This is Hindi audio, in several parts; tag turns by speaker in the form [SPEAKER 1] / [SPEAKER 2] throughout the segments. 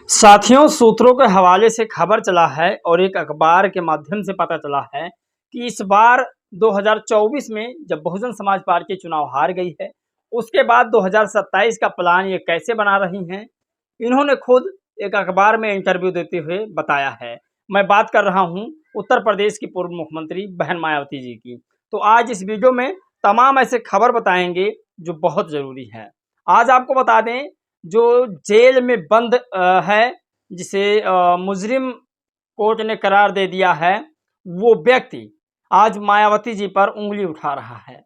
[SPEAKER 1] साथियों, सूत्रों के हवाले से खबर चला है और एक अखबार के माध्यम से पता चला है कि इस बार 2024 में जब बहुजन समाज पार्टी चुनाव हार गई है, उसके बाद 2027 का प्लान ये कैसे बना रही हैं, इन्होंने खुद एक अखबार में इंटरव्यू देते हुए बताया है। मैं बात कर रहा हूं उत्तर प्रदेश की पूर्व मुख्यमंत्री बहन मायावती जी की। तो आज इस वीडियो में तमाम ऐसे खबर बताएंगे जो बहुत ज़रूरी है। आज आपको बता दें, जो जेल में बंद है, जिसे मुजरिम कोर्ट ने करार दे दिया है, वो व्यक्ति आज मायावती जी पर उंगली उठा रहा है।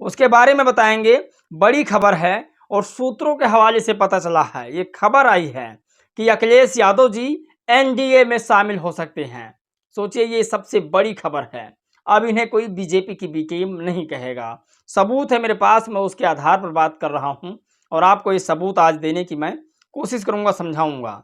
[SPEAKER 1] उसके बारे में बताएंगे। बड़ी खबर है और सूत्रों के हवाले से पता चला है, ये खबर आई है कि अखिलेश यादव जी एनडीए में शामिल हो सकते हैं। सोचिए, ये सबसे बड़ी खबर है। अब इन्हें कोई बीजेपी की बी टीम नहीं कहेगा। सबूत है मेरे पास, मैं उसके आधार पर बात कर रहा हूं और आपको ये सबूत आज देने की मैं कोशिश करूंगा, समझाऊंगा।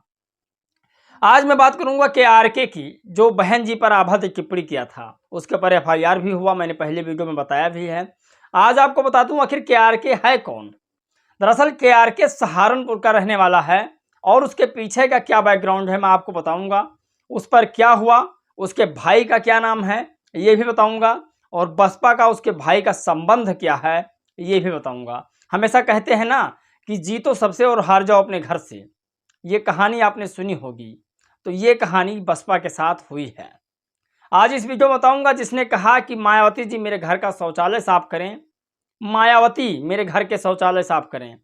[SPEAKER 1] आज मैं बात करूंगा के की, जो बहन जी पर अभद्र टिप्पणी किया था, उसके ऊपर एफआईआर भी हुआ, मैंने पहले वीडियो में बताया भी है। आज आपको बता दूं आखिर के है कौन। दरअसल के सहारनपुर का रहने वाला है और उसके पीछे का क्या बैकग्राउंड है मैं आपको बताऊंगा। उस पर क्या हुआ, उसके भाई का क्या नाम है ये भी बताऊंगा, और बसपा का उसके भाई का संबंध क्या है ये भी बताऊंगा। हमेशा कहते हैं ना कि जीतो सबसे और हार जाओ अपने घर से, ये कहानी आपने सुनी होगी। तो ये कहानी बसपा के साथ हुई है। आज इस वीडियो में बताऊंगा जिसने कहा कि मायावती जी मेरे घर का शौचालय साफ करें, मायावती मेरे घर के शौचालय साफ करें।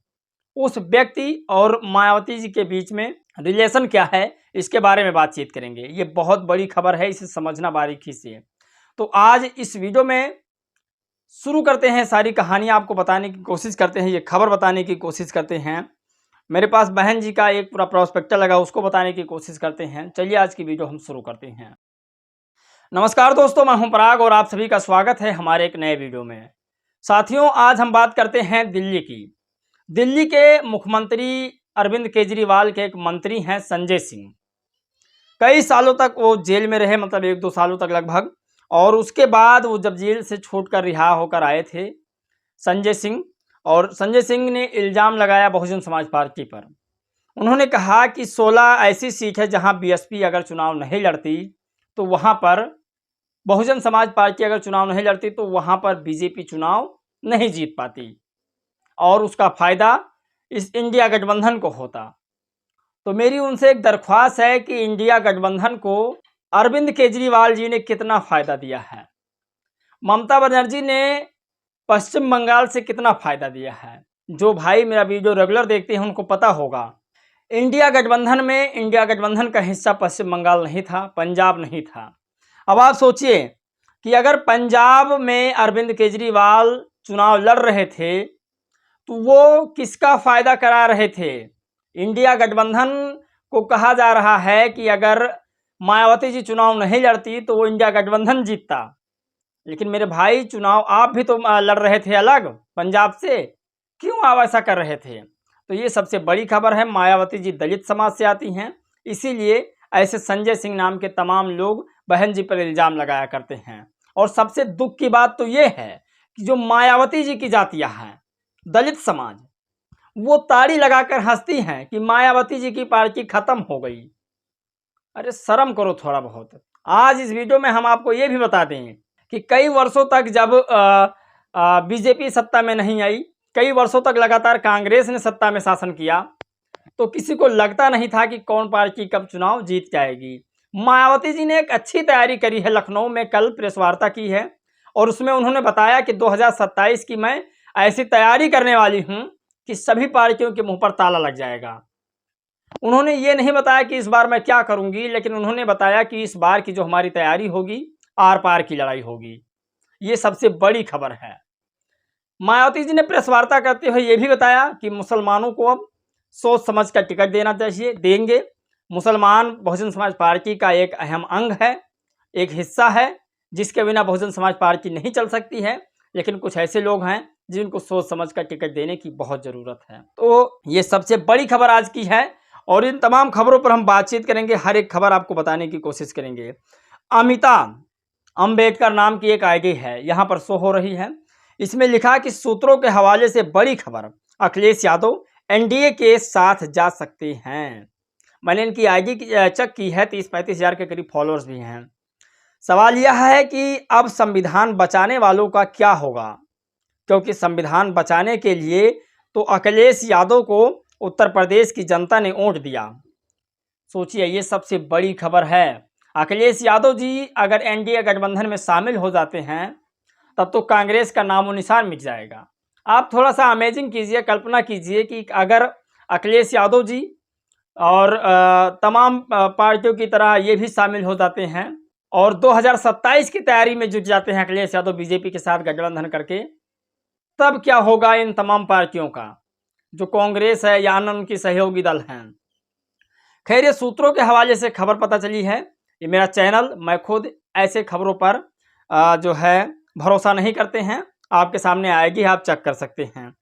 [SPEAKER 1] उस व्यक्ति और मायावती जी के बीच में रिलेशन क्या है, इसके बारे में बातचीत करेंगे। ये बहुत बड़ी खबर है, इसे समझना बारीकी से। तो आज इस वीडियो में शुरू करते हैं, सारी कहानियां आपको बताने की कोशिश करते हैं, ये खबर बताने की कोशिश करते हैं। मेरे पास बहन जी का एक पूरा प्रोस्पेक्टर लगा, उसको बताने की कोशिश करते हैं। चलिए आज की वीडियो हम शुरू करते हैं। नमस्कार दोस्तों, मैं हूं पराग और आप सभी का स्वागत है हमारे एक नए वीडियो में। साथियों, आज हम बात करते हैं दिल्ली की। दिल्ली के मुख्यमंत्री अरविंद केजरीवाल के एक मंत्री हैं संजय सिंह। कई सालों तक वो जेल में रहे, मतलब 1-2 सालों तक लगभग, और उसके बाद वो जब जेल से छूटकर रिहा होकर आए थे संजय सिंह, और संजय सिंह ने इल्ज़ाम लगाया बहुजन समाज पार्टी पर। उन्होंने कहा कि 16 ऐसी सीट है जहां बीएसपी अगर चुनाव नहीं लड़ती तो वहां पर, बहुजन समाज पार्टी अगर चुनाव नहीं लड़ती तो वहां पर बीजेपी चुनाव नहीं जीत पाती और उसका फ़ायदा इस इंडिया गठबंधन को होता। तो मेरी उनसे एक दरख्वास्त है कि इंडिया गठबंधन को अरविंद केजरीवाल जी ने कितना फ़ायदा दिया है, ममता बनर्जी ने पश्चिम बंगाल से कितना फ़ायदा दिया है। जो भाई मेरा वीडियो रेगुलर देखते हैं उनको पता होगा, इंडिया गठबंधन का हिस्सा पश्चिम बंगाल नहीं था, पंजाब नहीं था। अब आप सोचिए कि अगर पंजाब में अरविंद केजरीवाल चुनाव लड़ रहे थे तो वो किसका फ़ायदा करा रहे थे। इंडिया गठबंधन को कहा जा रहा है कि अगर मायावती जी चुनाव नहीं लड़ती तो वो इंडिया गठबंधन जीतता। लेकिन मेरे भाई, चुनाव आप भी तो लड़ रहे थे अलग पंजाब से, क्यों आप ऐसा कर रहे थे। तो ये सबसे बड़ी खबर है। मायावती जी दलित समाज से आती हैं, इसीलिए ऐसे संजय सिंह नाम के तमाम लोग बहन जी पर इल्ज़ाम लगाया करते हैं। और सबसे दुख की बात तो ये है कि जो मायावती जी की जातियाँ हैं, दलित समाज, वो ताड़ी लगाकर हंसती हैं कि मायावती जी की पार्टी खत्म हो गई। अरे शर्म करो थोड़ा बहुत। आज इस वीडियो में हम आपको ये भी बता दें कि कई वर्षों तक जब बीजेपी सत्ता में नहीं आई, कई वर्षों तक लगातार कांग्रेस ने सत्ता में शासन किया, तो किसी को लगता नहीं था कि कौन पार्टी कब चुनाव जीत जाएगी। मायावती जी ने एक अच्छी तैयारी करी है, लखनऊ में कल प्रेस वार्ता की है और उसमें उन्होंने बताया कि 2027 की मैं ऐसी तैयारी करने वाली हूं कि सभी पार्टियों के मुंह पर ताला लग जाएगा। उन्होंने ये नहीं बताया कि इस बार मैं क्या करूंगी, लेकिन उन्होंने बताया कि इस बार की जो हमारी तैयारी होगी, आर पार की लड़ाई होगी। ये सबसे बड़ी खबर है। मायावती जी ने प्रेस वार्ता करते हुए ये भी बताया कि मुसलमानों को अब सोच समझ कर टिकट देना चाहिए, देंगे। मुसलमान बहुजन समाज पार्टी का एक अहम अंग है, एक हिस्सा है, जिसके बिना बहुजन समाज पार्टी नहीं चल सकती है। लेकिन कुछ ऐसे लोग हैं जिनको सोच समझ कर टिकट देने की बहुत ज़रूरत है। तो ये सबसे बड़ी खबर आज की है और इन तमाम खबरों पर हम बातचीत करेंगे, हर एक खबर आपको बताने की कोशिश करेंगे। अमिता अंबेडकर नाम की एक आईडी है, यहाँ पर शो हो रही है। इसमें लिखा कि सूत्रों के हवाले से बड़ी खबर, अखिलेश यादव एनडीए के साथ जा सकते हैं। मैंने इनकी आईडी चेक की है, 30-35 हज़ार के करीब फॉलोअर्स भी हैं। सवाल यह है कि अब संविधान बचाने वालों का क्या होगा, क्योंकि संविधान बचाने के लिए तो अखिलेश यादव को उत्तर प्रदेश की जनता ने वोट दिया। सोचिए, ये सबसे बड़ी खबर है। अखिलेश यादव जी अगर एनडीए गठबंधन में शामिल हो जाते हैं तब तो कांग्रेस का नामो निशान मिट जाएगा। आप थोड़ा सा अमेजिंग कीजिए, कल्पना कीजिए कि अगर अखिलेश यादव जी और तमाम पार्टियों की तरह ये भी शामिल हो जाते हैं और 2027 की तैयारी में जुट जाते हैं अखिलेश यादव बीजेपी के साथ गठबंधन करके, तब क्या होगा इन तमाम पार्टियों का, जो कांग्रेस है या अन्य उनकी सहयोगी दल हैं। खैर, ये सूत्रों के हवाले से खबर पता चली है। ये मेरा चैनल, मैं खुद ऐसे खबरों पर जो है भरोसा नहीं करते हैं। आपके सामने आएगी, आप चेक कर सकते हैं।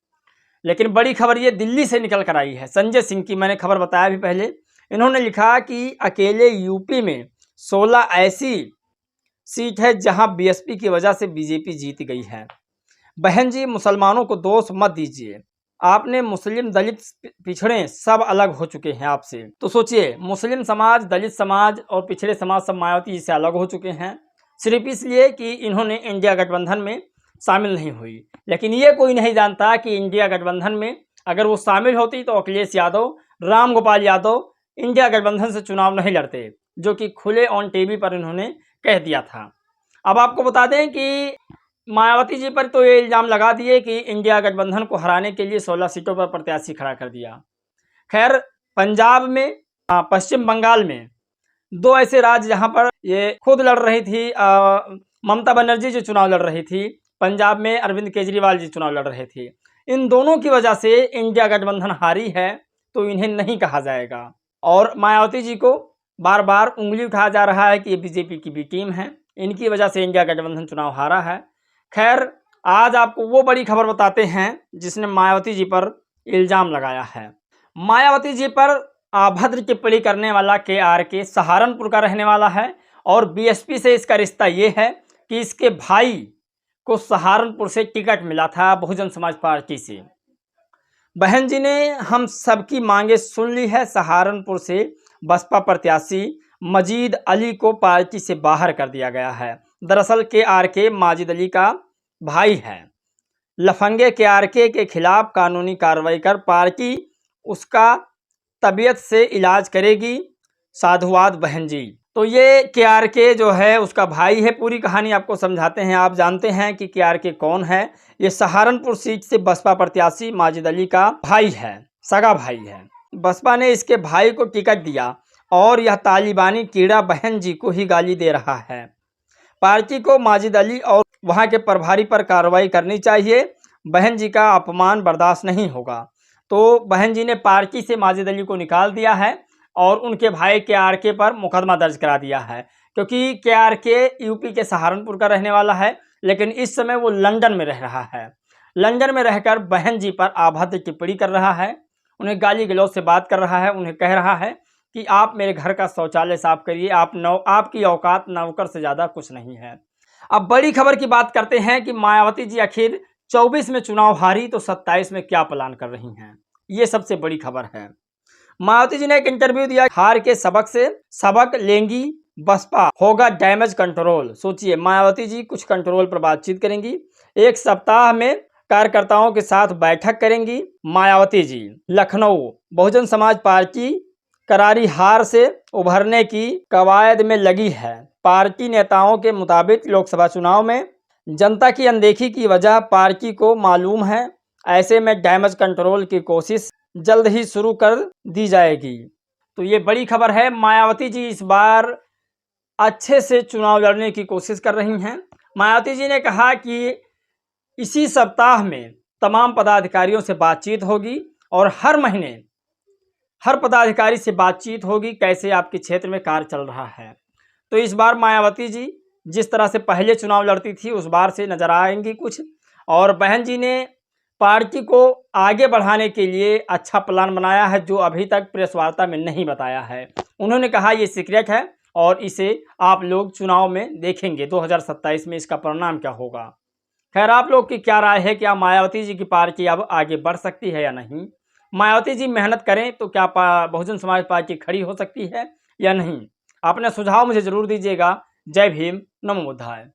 [SPEAKER 1] लेकिन बड़ी खबर ये दिल्ली से निकल कर आई है, संजय सिंह की। मैंने खबर बताया भी पहले। इन्होंने लिखा कि अकेले यूपी में 16 ऐसी सीट है जहां बीएसपी की वजह से बीजेपी जीत गई है। बहन जी, मुसलमानों को दोष मत दीजिए। आपने मुस्लिम, दलित, पिछड़े सब अलग हो चुके हैं आपसे। तो सोचिए, मुस्लिम समाज, दलित समाज और पिछड़े समाज सब मायावती जी से अलग हो चुके हैं, सिर्फ इसलिए कि इन्होंने इंडिया गठबंधन में शामिल नहीं हुई। लेकिन ये कोई नहीं जानता कि इंडिया गठबंधन में अगर वो शामिल होती तो अखिलेश यादव, राम गोपाल यादव इंडिया गठबंधन से चुनाव नहीं लड़ते, जो कि खुले ऑन टीवी पर इन्होंने कह दिया था। अब आपको बता दें कि मायावती जी पर तो ये इल्ज़ाम लगा दिए कि इंडिया गठबंधन को हराने के लिए 16 सीटों पर प्रत्याशी खड़ा कर दिया। खैर, पंजाब में, पश्चिम बंगाल में 2 ऐसे राज्य जहां पर ये खुद लड़ रही थी, ममता बनर्जी जी चुनाव लड़ रही थी, पंजाब में अरविंद केजरीवाल जी चुनाव लड़ रहे थे। इन दोनों की वजह से इंडिया गठबंधन हारी है, तो इन्हें नहीं कहा जाएगा। और मायावती जी को बार बार उंगली उठाया जा रहा है कि ये बीजेपी की भी टीम है, इनकी वजह से इंडिया गठबंधन चुनाव हारा है। खैर, आज आपको वो बड़ी खबर बताते हैं जिसने मायावती जी पर इल्ज़ाम लगाया है। मायावती जी पर अभद्र टिप्पणी करने वाला के सहारनपुर का रहने वाला है और बीएसपी से इसका रिश्ता ये है कि इसके भाई को सहारनपुर से टिकट मिला था बहुजन समाज पार्टी से। बहन जी ने हम सबकी मांगे सुन ली है। सहारनपुर से बसपा प्रत्याशी मजीद अली को पार्टी से बाहर कर दिया गया है। दरअसल के माजिद अली का भाई है। लफंगे के खिलाफ कानूनी कार्रवाई कर पार्टी उसका तबीयत से इलाज करेगी। साधुवाद बहन जी। तो ये के जो है उसका भाई है। पूरी कहानी आपको समझाते हैं। आप जानते हैं कि के कौन है। ये सहारनपुर सीट से बसपा प्रत्याशी माजिद अली का भाई है, सगा भाई है। बसपा ने इसके भाई को टिकट दिया और यह तालिबानी कीड़ा बहन जी को ही गाली दे रहा है। पार्टी को माजिद अली और वहां के प्रभारी पर कार्रवाई करनी चाहिए। बहन जी का अपमान बर्दाश्त नहीं होगा। तो बहन जी ने पार्टी से माजिद अली को निकाल दिया है और उनके भाई के पर मुकदमा दर्ज करा दिया है, क्योंकि के यूपी के सहारनपुर का रहने वाला है, लेकिन इस समय वो लंदन में रह रहा है। लंदन में रहकर बहन जी पर अभद्र टिप्पणी कर रहा है, उन्हें गाली गलौज से बात कर रहा है, उन्हें कह रहा है कि आप मेरे घर का शौचालय साफ करिए, आपकी औकात नौकर से ज़्यादा कुछ नहीं है। अब बड़ी खबर की बात करते हैं कि मायावती जी आखिर 24 में चुनाव हारी तो 27 में क्या प्लान कर रही हैं, ये सबसे बड़ी खबर है। मायावती जी ने एक इंटरव्यू दिया, हार के सबक से सबक लेंगी बसपा, होगा डैमेज कंट्रोल। सोचिए, मायावती जी कुछ कंट्रोल पर बातचीत करेंगी। 1 सप्ताह में कार्यकर्ताओं के साथ बैठक करेंगी। मायावती जी लखनऊ बहुजन समाज पार्टी करारी हार से उभरने की कवायद में लगी है। पार्टी नेताओं के मुताबिक लोकसभा चुनाव में जनता की अनदेखी की वजह पार्टी को मालूम है। ऐसे में डैमेज कंट्रोल की कोशिश जल्द ही शुरू कर दी जाएगी। तो ये बड़ी खबर है। मायावती जी इस बार अच्छे से चुनाव लड़ने की कोशिश कर रही हैं। मायावती जी ने कहा कि इसी सप्ताह में तमाम पदाधिकारियों से बातचीत होगी और हर महीने हर पदाधिकारी से बातचीत होगी, कैसे आपके क्षेत्र में कार्य चल रहा है। तो इस बार मायावती जी जिस तरह से पहले चुनाव लड़ती थी उस बार से नजर आएंगी कुछ। और बहन जी ने पार्टी को आगे बढ़ाने के लिए अच्छा प्लान बनाया है, जो अभी तक प्रेस वार्ता में नहीं बताया है। उन्होंने कहा ये सीक्रेट है और इसे आप लोग चुनाव में देखेंगे, 2027 में इसका परिणाम क्या होगा। खैर, आप लोग की क्या राय है, क्या मायावती जी की पार्टी अब आगे बढ़ सकती है या नहीं? मायावती जी मेहनत करें तो क्या बहुजन समाज पार्टी खड़ी हो सकती है या नहीं? अपने सुझाव मुझे ज़रूर दीजिएगा। जय भीम, नमो बुद्धाय।